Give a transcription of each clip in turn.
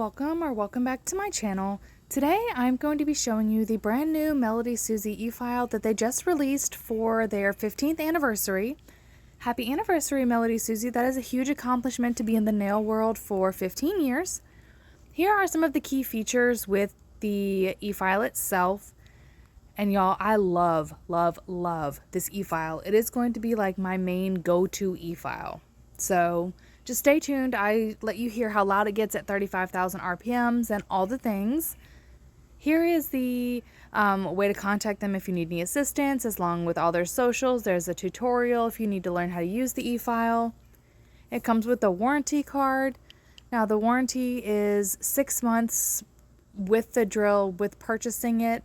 welcome back to my channel. Today I'm going to be showing you the brand new MelodySusie e-file that they just released for their 15th anniversary. Happy anniversary, MelodySusie. That is a huge accomplishment to be in the nail world for 15 years. Here are some of the key features with the e-file itself. And y'all, I love this e-file. It is going to be like my main go-to e-file. So just stay tuned. I let you hear how loud it gets at 35,000 RPMs and all the things. Here is the way to contact them if you need any assistance, along with all their socials. There's a tutorial if you need to learn how to use the e-file. It comes with a warranty card. Now the warranty is 6 months with the drill, with purchasing it,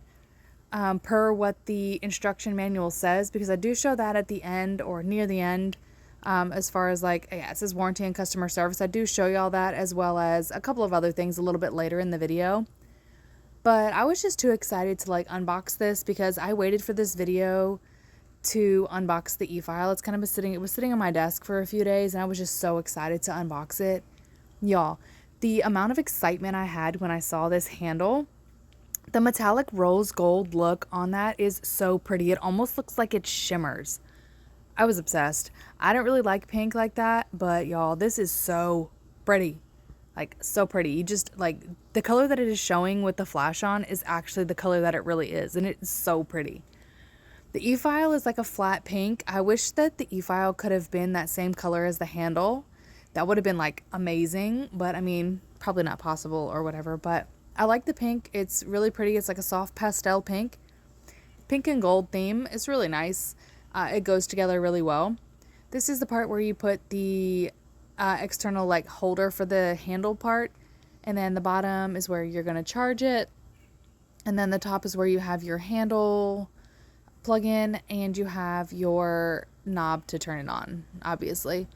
per what the instruction manual says, because I do show that at the end or near the end. As far as like, yeah, it says warranty and customer service. I do show y'all that, as well as a couple of other things a little bit later in the video. But I was just too excited to like unbox this because I waited for this video to unbox the e-file. It's kind of it was sitting on my desk for a few days, and I was just so excited to unbox it. Y'all, the amount of excitement I had when I saw this handle, the metallic rose gold look on that is so pretty. It almost looks like it shimmers. I was obsessed. I don't really like pink like that, but y'all, this is so pretty. Like, so pretty. You just, like, the color that it is showing with the flash on is actually the color that it really is, and it's so pretty. The e-file is like a flat pink. I wish that the e-file could have been that same color as the handle. That would have been, like, amazing, but, I mean, probably not possible or whatever, but I like the pink. It's really pretty. It's like a soft pastel pink. Pink and gold theme. It's really nice. It goes together really well. This is the part where you put the external like holder for the handle part, and then the bottom is where you're going to charge it, and then the top is where you have your handle plug in and you have your knob to turn it on. Obviously,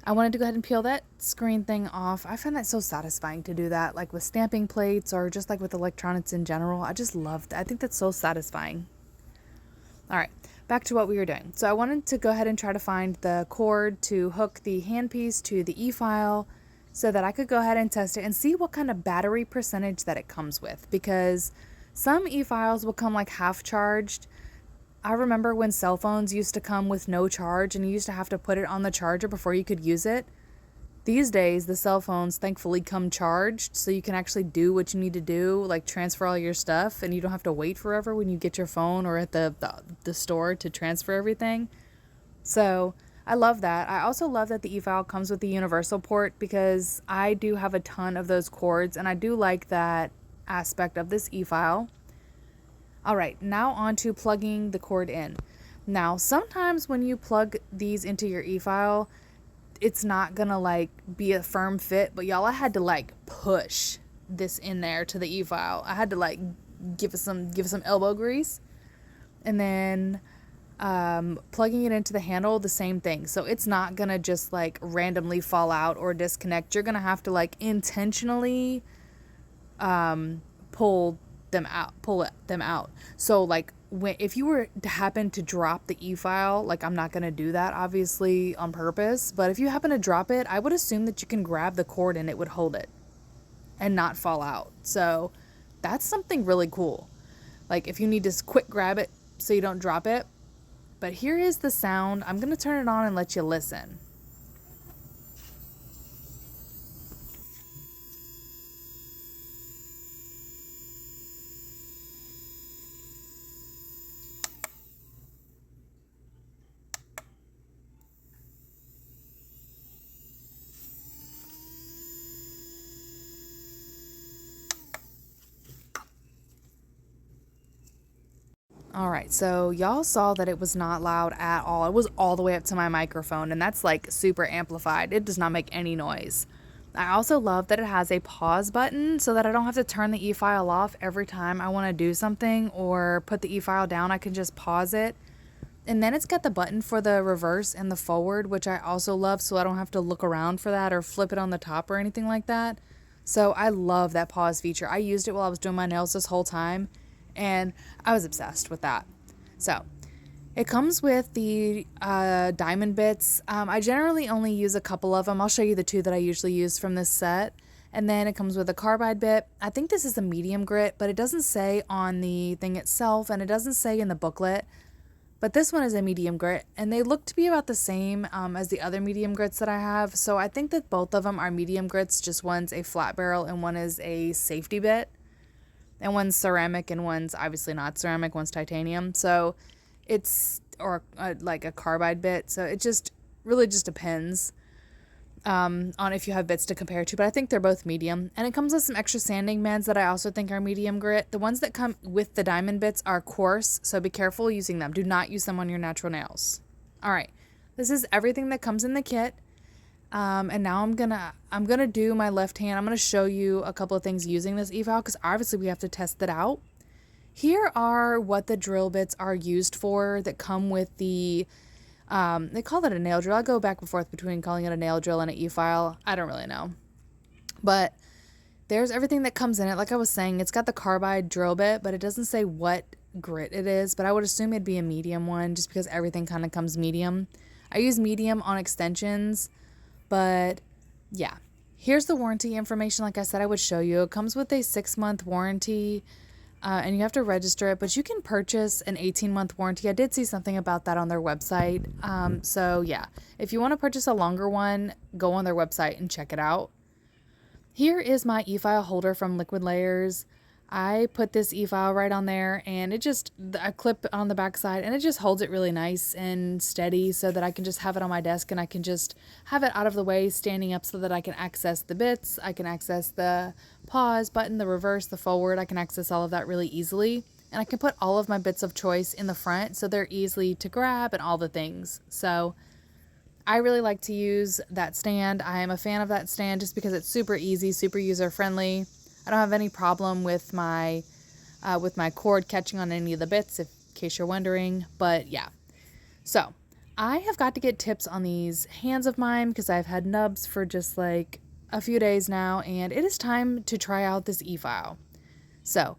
I wanted to go ahead and peel that screen thing off. I find that so satisfying to do that, like with stamping plates or just like with electronics in general. I just love that. I think that's so satisfying. All right, back to what we were doing. So I wanted to go ahead and try to find the cord to hook the handpiece to the e-file so that I could go ahead and test it and see what kind of battery percentage that it comes with, because some e-files will come like half charged. I remember when cell phones used to come with no charge and you used to have to put it on the charger before you could use it. These days, the cell phones thankfully come charged, so you can actually do what you need to do, like transfer all your stuff, and you don't have to wait forever when you get your phone or at the store to transfer everything. So I love that. I also love that the e-file comes with the universal port, because I do have a ton of those cords, and I do like that aspect of this e-file. All right, now on to plugging the cord in. Now, sometimes when you plug these into your e-file, it's not gonna like be a firm fit, but y'all, I had to like push this in there to the e-file. I had to like give it some elbow grease, and then plugging it into the handle, the same thing. So it's not gonna just like randomly fall out or disconnect. You're gonna have to like intentionally pull them out. So like if you were to happen to drop the e-file, like I'm not going to do that obviously on purpose, but if you happen to drop it, I would assume that you can grab the cord and it would hold it and not fall out. So that's something really cool. Like if you need to quick grab it so you don't drop it. But here is the sound. I'm going to turn it on and let you listen. Alright, so y'all saw that it was not loud at all. It was all the way up to my microphone, and that's like super amplified. It does not make any noise. I also love that it has a pause button so that I don't have to turn the e-file off every time I want to do something or put the e-file down. I can just pause it. And then it's got the button for the reverse and the forward, which I also love, so I don't have to look around for that or flip it on the top or anything like that. So I love that pause feature. I used it while I was doing my nails this whole time, and I was obsessed with that. So it comes with the diamond bits. I generally only use a couple of them. I'll show you the two that I usually use from this set. And then it comes with a carbide bit. I think this is a medium grit, but it doesn't say on the thing itself, and it doesn't say in the booklet. But this one is a medium grit, and they look to be about the same as the other medium grits that I have. So I think that both of them are medium grits, just one's a flat barrel and one is a safety bit. And one's ceramic and one's obviously not ceramic, one's titanium. So it's, or like a carbide bit. So it just really just depends on if you have bits to compare to, but I think they're both medium. And it comes with some extra sanding bands that I also think are medium grit. The ones that come with the diamond bits are coarse, so be careful using them. Do not use them on your natural nails. All right, this is everything that comes in the kit. And now I'm gonna do my left hand. I'm gonna show you a couple of things using this e-file because obviously we have to test it out. Here are what the drill bits are used for that come with the they call it a nail drill. I go back and forth between calling it a nail drill and an e-file. I don't really know. But there's everything that comes in it. Like I was saying, it's got the carbide drill bit, but it doesn't say what grit it is. But I would assume it'd be a medium one just because everything kind of comes medium. I use medium on extensions, but yeah. Here's the warranty information. Like I said, I would show you. It comes with a 6-month warranty. And you have to register it, but you can purchase an 18-month warranty. I did see something about that on their website. So yeah, if you want to purchase a longer one, go on their website and check it out. Here is my e-file holder from Liquid Layers. I put this e-file right on there, and I clip on the back side, and it just holds it really nice and steady so that I can just have it on my desk, and I can just have it out of the way, standing up so that I can access the bits. I can access the pause button, the reverse, the forward. I can access all of that really easily, and I can put all of my bits of choice in the front so they're easily to grab and all the things. So I really like to use that stand. I am a fan of that stand just because it's super easy, super user-friendly. I don't have any problem with my cord catching on any of the bits, in case you're wondering. But yeah, so I have got to get tips on these hands of mine because I've had nubs for just like a few days now, and it is time to try out this e-file. So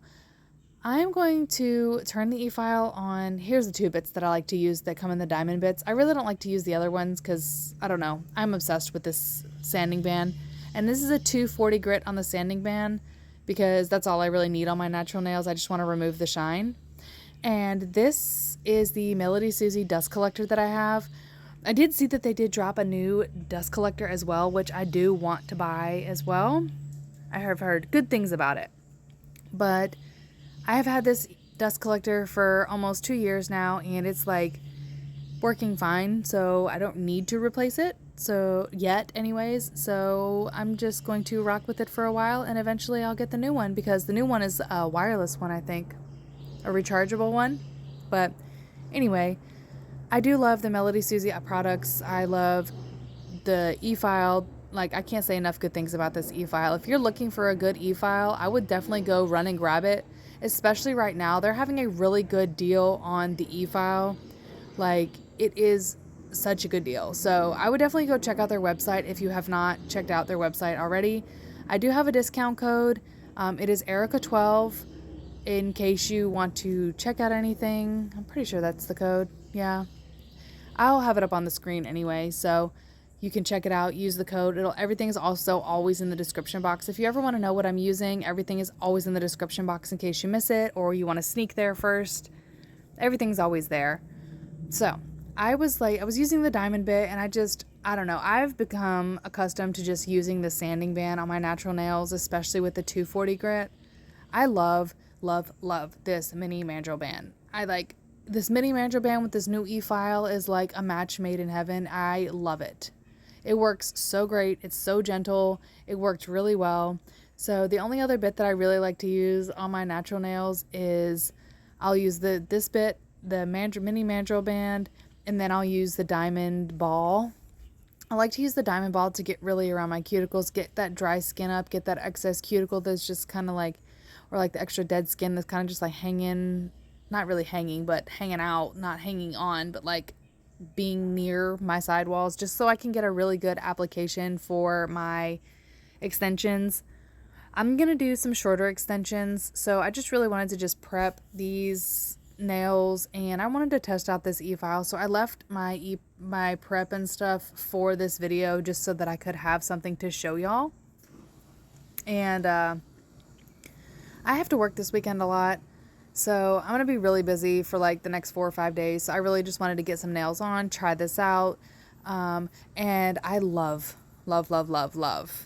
I'm going to turn the e-file on. Here's the 2 bits that I like to use that come in the diamond bits. I really don't like to use the other ones because, I don't know, I'm obsessed with this sanding band. And this is a 240 grit on the sanding band because that's all I really need on my natural nails. I just want to remove the shine. And this is the MelodySusie Dust Collector that I have. I did see that they did drop a new dust collector as well, which I do want to buy as well. I have heard good things about it. But I have had this dust collector for almost 2 years now, and it's like working fine, so I don't need to replace it. So yet anyways, so I'm just going to rock with it for a while, and eventually I'll get the new one because the new one is a wireless one, I think, a rechargeable one. But anyway, I do love the MelodySusie products. I love the e-file. Like, I can't say enough good things about this e-file. If you're looking for a good e-file, I would definitely go run and grab it, especially right now. They're having a really good deal on the e-file. Like, it is such a good deal. So I would definitely go check out their website if you have not checked out their website already. I do have a discount code. It is ERIKA12 in case you want to check out anything. I'm pretty sure that's the code. Yeah. I'll have it up on the screen anyway, so you can check it out, use the code. Everything is also always in the description box. If you ever want to know what I'm using, everything is always in the description box in case you miss it or you want to sneak there first. Everything's always there. So I was using the diamond bit, and I don't know, I've become accustomed to just using the sanding band on my natural nails, especially with the 240 grit. I love this mini mandrel band. This mini mandrel band with this new e-file is like a match made in heaven. I love it. It works so great. It's so gentle. It worked really well. So the only other bit that I really like to use on my natural nails is I'll use this bit, the mini mandrel band, and then I'll use the diamond ball. I like to use the diamond ball to get really around my cuticles, get that dry skin up, get that excess cuticle that's just kind of like, or like the extra dead skin that's kind of just like hanging, not really hanging, but hanging out, not hanging on, but like being near my sidewalls, just so I can get a really good application for my extensions. I'm going to do some shorter extensions, so I just really wanted to just prep these nails, and I wanted to test out this e-file, so I left my prep and stuff for this video just so that I could have something to show y'all. And I have to work this weekend a lot. So I'm going to be really busy for like the next 4 or 5 days. So I really just wanted to get some nails on, try this out. And I love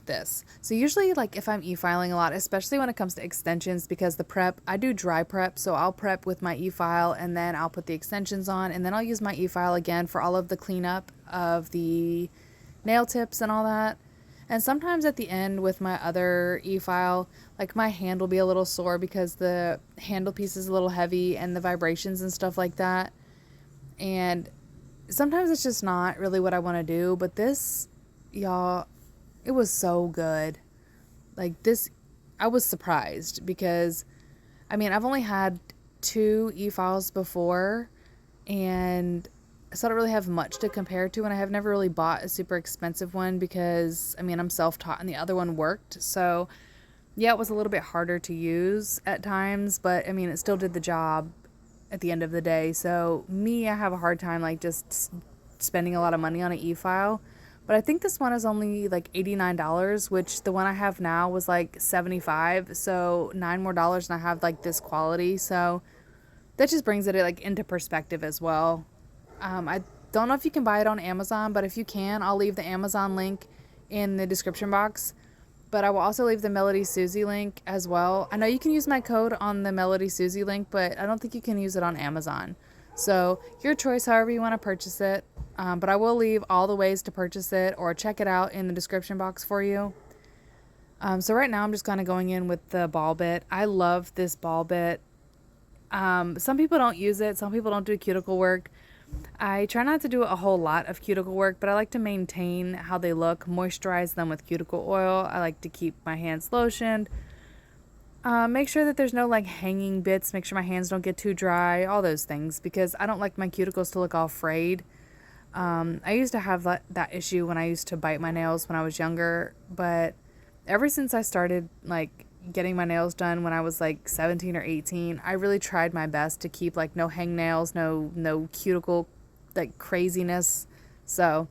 this. So usually like if I'm e-filing a lot, especially when it comes to extensions, because the prep, I do dry prep. So I'll prep with my e-file and then I'll put the extensions on and then I'll use my e-file again for all of the cleanup of the nail tips and all that. And sometimes at the end with my other e-file, like my hand will be a little sore because the handle piece is a little heavy and the vibrations and stuff like that. And sometimes it's just not really what I want to do. But this, y'all, it was so good. Like this, I was surprised because, I mean, I've only had 2 e-files before and so I don't really have much to compare to, and I have never really bought a super expensive one because, I mean, I'm self-taught and the other one worked. So, yeah, it was a little bit harder to use at times, but, I mean, it still did the job at the end of the day. So, I have a hard time, like, just spending a lot of money on an e-file. But I think this one is only, like, $89, which the one I have now was, like, $75. So, $9 more and I have, like, this quality. So, that just brings it, like, into perspective as well. I don't know if you can buy it on Amazon, but if you can, I'll leave the Amazon link in the description box. But I will also leave the MelodySusie link as well. I know you can use my code on the MelodySusie link, but I don't think you can use it on Amazon. So your choice, however you want to purchase it. But I will leave all the ways to purchase it or check it out in the description box for you. So right now I'm just kind of going in with the ball bit. I love this ball bit. Some people don't use it. Some people don't do cuticle work. I try not to do a whole lot of cuticle work, but I like to maintain how they look, moisturize them with cuticle oil. I like to keep my hands lotioned. Make sure that there's no like hanging bits, make sure my hands don't get too dry, all those things, because I don't like my cuticles to look all frayed. I used to have that issue when I used to bite my nails when I was younger, but ever since I started like getting my nails done when I was like 17 or 18, I really tried my best to keep like no hangnails, no cuticle like craziness. So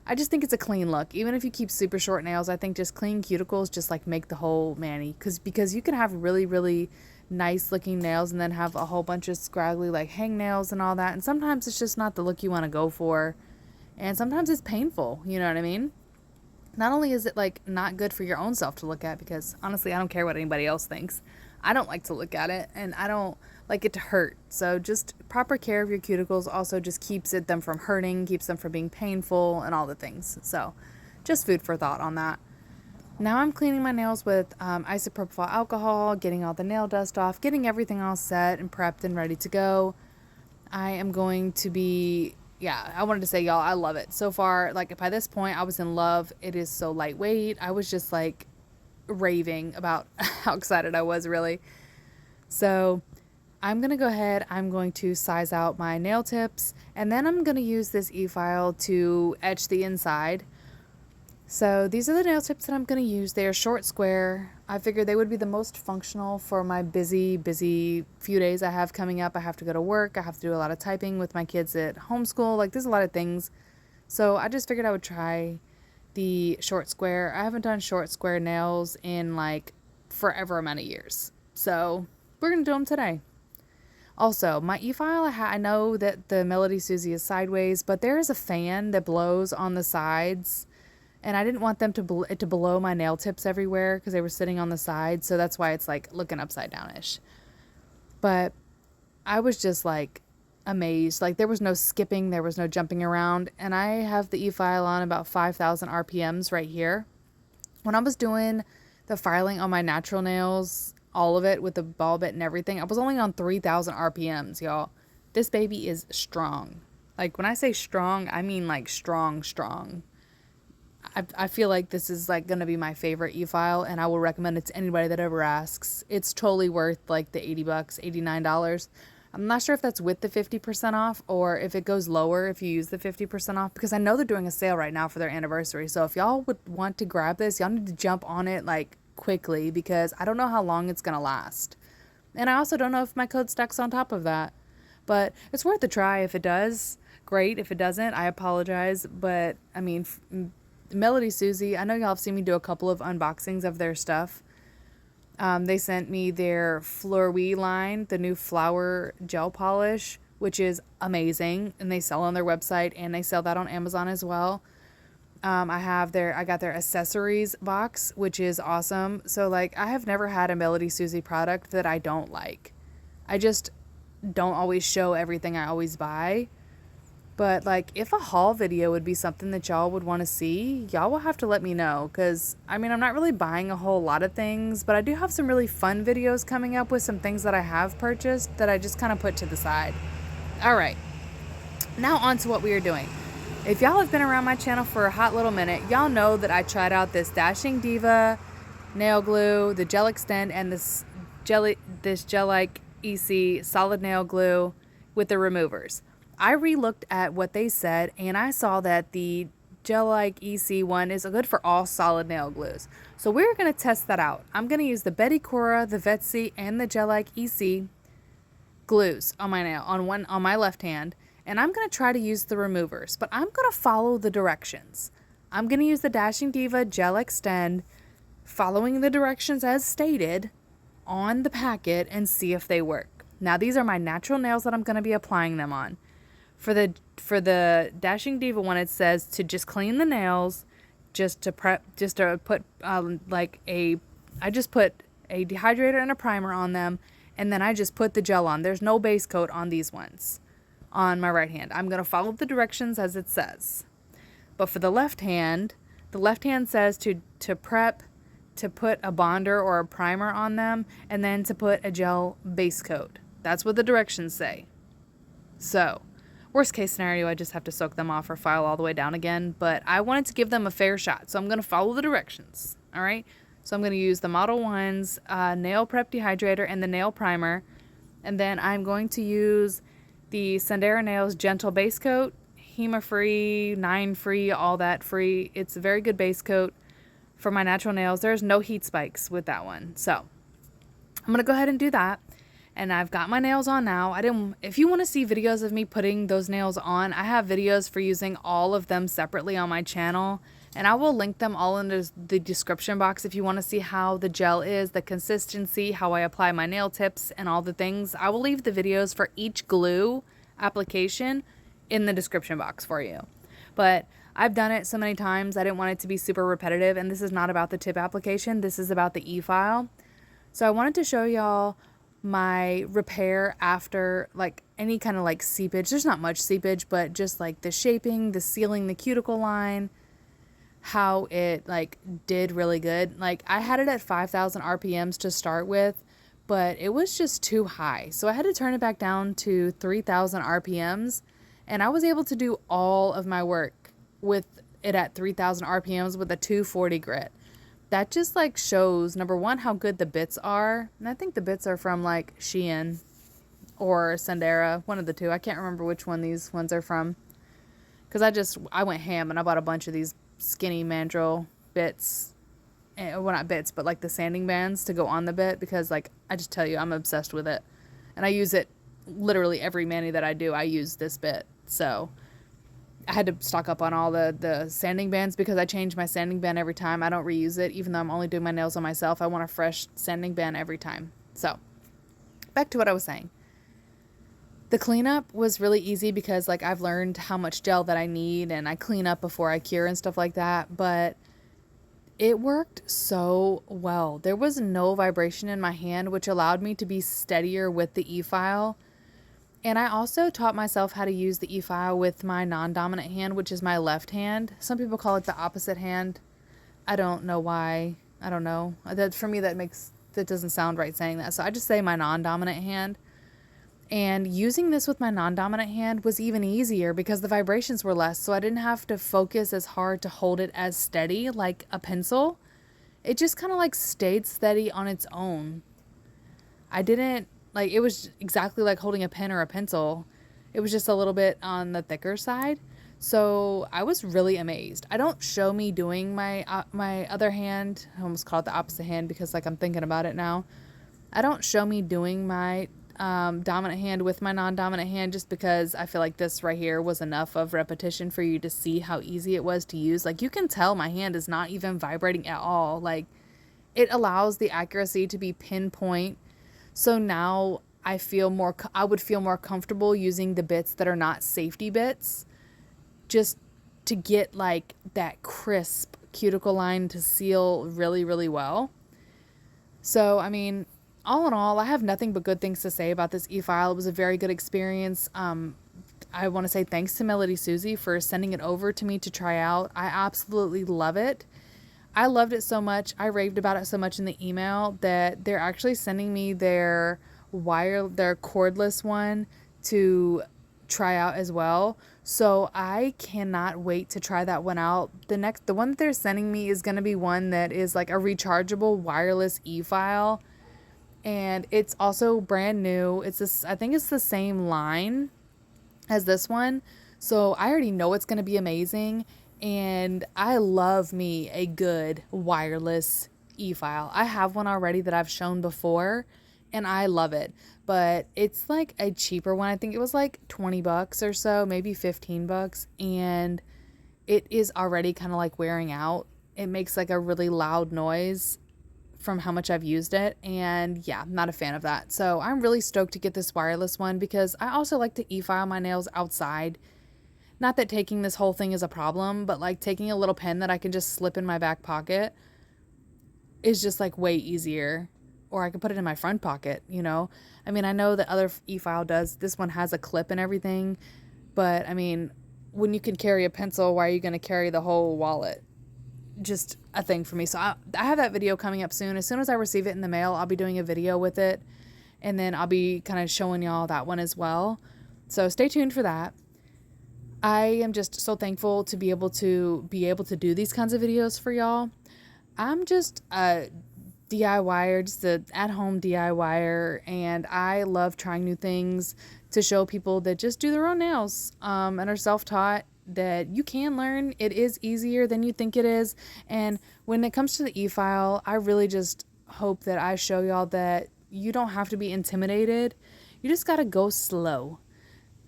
I just think it's a clean look. Even if you keep super short nails, I think just clean cuticles just like make the whole mani, because you can have really nice looking nails and then have a whole bunch of scraggly like hangnails and all that, and sometimes it's just not the look you want to go for, and sometimes it's painful, you know what I mean? Not only is it like not good for your own self to look at, because honestly I don't care what anybody else thinks, I don't like to look at it and I don't like it to hurt. So just proper care of your cuticles also just keeps them from hurting, keeps them from being painful and all the things. So just food for thought on that. Now I'm cleaning my nails with isopropyl alcohol, getting all the nail dust off, getting everything all set and prepped and ready to go. I am going to be, I wanted to say, y'all, I love it. So far, like by this point, I was in love. It is so lightweight. I was just like raving about how excited I was, really. So I'm going to go ahead. I'm going to size out my nail tips, and then I'm going to use this e-file to etch the inside. So these are the nail tips that I'm going to use. They are short square. I figured they would be the most functional for my busy few days I have coming up. I have to go to work. I have to do a lot of typing with my kids at homeschool. Like there's a lot of things. So I just figured I would try the short square. I haven't done short square nails in like forever amount of years. So we're going to do them today. Also, my e-file, I know that the MelodySusie is sideways, but there is a fan that blows on the sides. And I didn't want them to blow my nail tips everywhere because they were sitting on the side. So that's why it's like looking upside down-ish. But I was just like amazed. Like there was no skipping. There was no jumping around. And I have the e-file on about 5,000 RPMs right here. When I was doing the filing on my natural nails, all of it with the ball bit and everything, I was only on 3,000 RPMs, y'all. This baby is strong. Like when I say strong, I mean like strong. I feel like this is like going to be my favorite e-file, and I will recommend it to anybody that ever asks. It's totally worth like the $80, $89. I'm not sure if that's with the 50% off or if it goes lower if you use the 50% off, because I know they're doing a sale right now for their anniversary. So if y'all would want to grab this, y'all need to jump on it like quickly, because I don't know how long it's going to last. And I also don't know if my code stacks on top of that, but it's worth a try. If it does, great. If it doesn't, I apologize. But I mean, MelodySusie, I know y'all have seen me do a couple of unboxings of their stuff. They sent me their Fleur line, the new flower gel polish, which is amazing, and they sell on their website, and they sell that on Amazon as well. I got their accessories box, which is awesome. So like, I have never had a MelodySusie product that I don't like. I just don't always show everything I always buy. But like, if a haul video would be something that y'all would want to see, y'all will have to let me know. Cause I mean, I'm not really buying a whole lot of things, but I do have some really fun videos coming up with some things that I have purchased that I just kind of put to the side. All right, now on to what we are doing. If y'all have been around my channel for a hot little minute, y'all know that I tried out this Dashing Diva nail glue, the Gelxtend, and this Gelike EC solid nail glue with the removers. I re-looked at what they said, and I saw that the Gelike EC one is good for all solid nail glues. So we're going to test that out. I'm going to use the Cora, the Vettsy, and the Gelike EC glues on my nail, on my left hand, and I'm going to try to use the removers, but I'm going to follow the directions. I'm going to use the Dashing Diva Gelxtend, following the directions as stated on the packet, and see if they work. Now these are my natural nails that I'm going to be applying them on. For the Dashing Diva one, it says to just clean the nails, I just put a dehydrator and a primer on them, and then I just put the gel on. There's no base coat on these ones on my right hand. I'm going to follow the directions as it says. But for the left hand says to prep, to put a bonder or a primer on them, and then to put a gel base coat. That's what the directions say. So, worst case scenario, I just have to soak them off or file all the way down again, but I wanted to give them a fair shot, so I'm going to follow the directions, all right? So I'm going to use the Model 1's Nail Prep Dehydrator and the Nail Primer, and then I'm going to use the Sundara Nails Gentle Base Coat, HEMA-free, 9-free, all that free. It's a very good base coat for my natural nails. There's no heat spikes with that one, so I'm going to go ahead and do that. And I've got my nails on now. If you want to see videos of me putting those nails on, I have videos for using all of them separately on my channel. And I will link them all in the description box if you want to see how the gel is, the consistency, how I apply my nail tips, and all the things. I will leave the videos for each glue application in the description box for you. But I've done it so many times, I didn't want it to be super repetitive. And this is not about the tip application. This is about the e-file. So I wanted to show y'all my repair after like any kind of like seepage. There's not much seepage, but just like the shaping, the sealing, the cuticle line, how it like did really good. Like I had it at 5,000 RPMs to start with, but it was just too high. So I had to turn it back down to 3,000 RPMs, and I was able to do all of my work with it at 3,000 RPMs with a 240 grit. That just like shows, number one, how good the bits are. And I think the bits are from like Shein or Sundara, one of the two. I can't remember which one these ones are from. Because I went ham and I bought a bunch of these skinny mandrel bits. Well, not bits, but like the sanding bands to go on the bit. Because like, I just tell you, I'm obsessed with it. And I use it literally every mani that I do. I use this bit. So I had to stock up on all the sanding bands because I change my sanding band every time. I don't reuse it, even though I'm only doing my nails on myself. I want a fresh sanding band every time. So, back to what I was saying. The cleanup was really easy because like I've learned how much gel that I need, and I clean up before I cure and stuff like that. But it worked so well. There was no vibration in my hand, which allowed me to be steadier with the e-file. And I also taught myself how to use the e-file with my non-dominant hand, which is my left hand. Some people call it the opposite hand. I don't know why. I don't know. For me, that doesn't sound right saying that. So I just say my non-dominant hand. And using this with my non-dominant hand was even easier because the vibrations were less. So I didn't have to focus as hard to hold it as steady like a pencil. It just kind of like stayed steady on its own. It was exactly like holding a pen or a pencil. It was just a little bit on the thicker side. So I was really amazed. I don't show me doing my other hand. I almost call it the opposite hand because like I'm thinking about it now. I don't show me doing my dominant hand with my non-dominant hand, just because I feel like this right here was enough of repetition for you to see how easy it was to use. Like, you can tell my hand is not even vibrating at all. Like, it allows the accuracy to be pinpoint. So now I would feel more comfortable using the bits that are not safety bits, just to get like that crisp cuticle line to seal really, really well. So, I mean, all in all, I have nothing but good things to say about this e-file. It was a very good experience. I want to say thanks to MelodySusie for sending it over to me to try out. I absolutely love it. I loved it so much. I raved about it so much in the email that they're actually sending me their cordless one to try out as well. So I cannot wait to try that one out. The one that they're sending me is going to be one that is like a rechargeable wireless e-file, and it's also brand new. I think it's the same line as this one. So I already know it's going to be amazing, and I love me a good wireless e-file. I have one already that I've shown before, and I love it. But it's like a cheaper one. I think it was like 20 bucks or so, maybe 15 bucks. And it is already kind of like wearing out. It makes like a really loud noise from how much I've used it. And yeah, I'm not a fan of that. So I'm really stoked to get this wireless one, because I also like to e-file my nails outside. Not that taking this whole thing is a problem, but like taking a little pen that I can just slip in my back pocket is just like way easier. Or I could put it in my front pocket, you know. I mean, I know that other e-file does. This one has a clip and everything. But, I mean, when you can carry a pencil, why are you going to carry the whole wallet? Just a thing for me. So I have that video coming up soon. As soon as I receive it in the mail, I'll be doing a video with it. And then I'll be kind of showing y'all that one as well. So stay tuned for that. I am just so thankful to be able to do these kinds of videos for y'all. I'm just DIYer, just an at-home DIYer, and I love trying new things to show people that just do their own nails and are self-taught that you can learn. It is easier than you think it is. And when it comes to the e-file, I really just hope that I show y'all that you don't have to be intimidated. You just gotta go slow.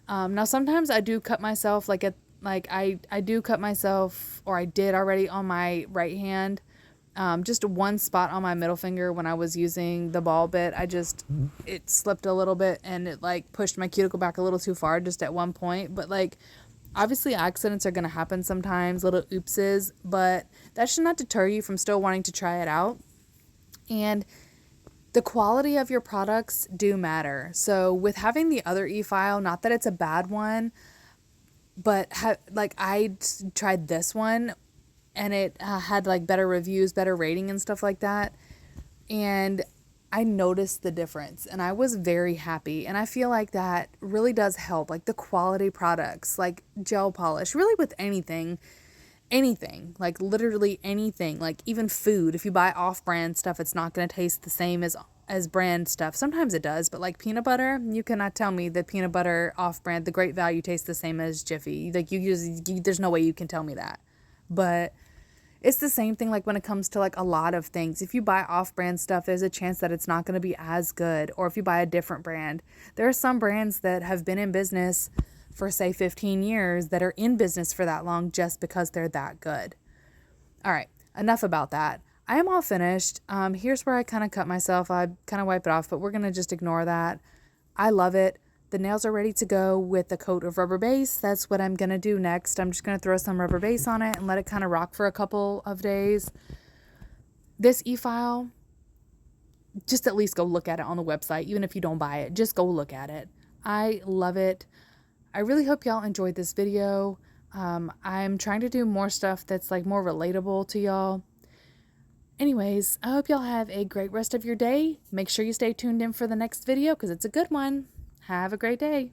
Now sometimes I do cut myself, I do cut myself, or I did already, on my right hand. Just one spot on my middle finger when I was using the ball bit. It slipped a little bit, and it like pushed my cuticle back a little too far just at one point. But like, obviously accidents are going to happen sometimes, little oopses, but that should not deter you from still wanting to try it out. And the quality of your products do matter. So with having the other e-file, not that it's a bad one, but I tried this one, and it had like better reviews, better rating and stuff like that. And I noticed the difference, and I was very happy. And I feel like that really does help, like the quality products, like gel polish, really with anything, like literally anything, like even food. If you buy off-brand stuff, it's not going to taste the same as brand stuff. Sometimes it does, but like peanut butter, you cannot tell me that peanut butter off-brand, the Great Value, tastes the same as Jiffy. Like there's no way you can tell me that. But it's the same thing like when it comes to like a lot of things. If you buy off-brand stuff, there's a chance that it's not going to be as good. Or if you buy a different brand, there are some brands that have been in business for say 15 years that are in business for that long just because they're that good. All right, enough about that. I am all finished. Here's where I kind of cut myself. I kind of wipe it off, but we're going to just ignore that. I love it. The nails are ready to go with a coat of rubber base. That's what I'm going to do next. I'm just going to throw some rubber base on it and let it kind of rock for a couple of days. This e-file, just at least go look at it on the website. Even if you don't buy it, just go look at it. I love it. I really hope y'all enjoyed this video. I'm trying to do more stuff that's like more relatable to y'all. Anyways, I hope y'all have a great rest of your day. Make sure you stay tuned in for the next video because it's a good one. Have a great day.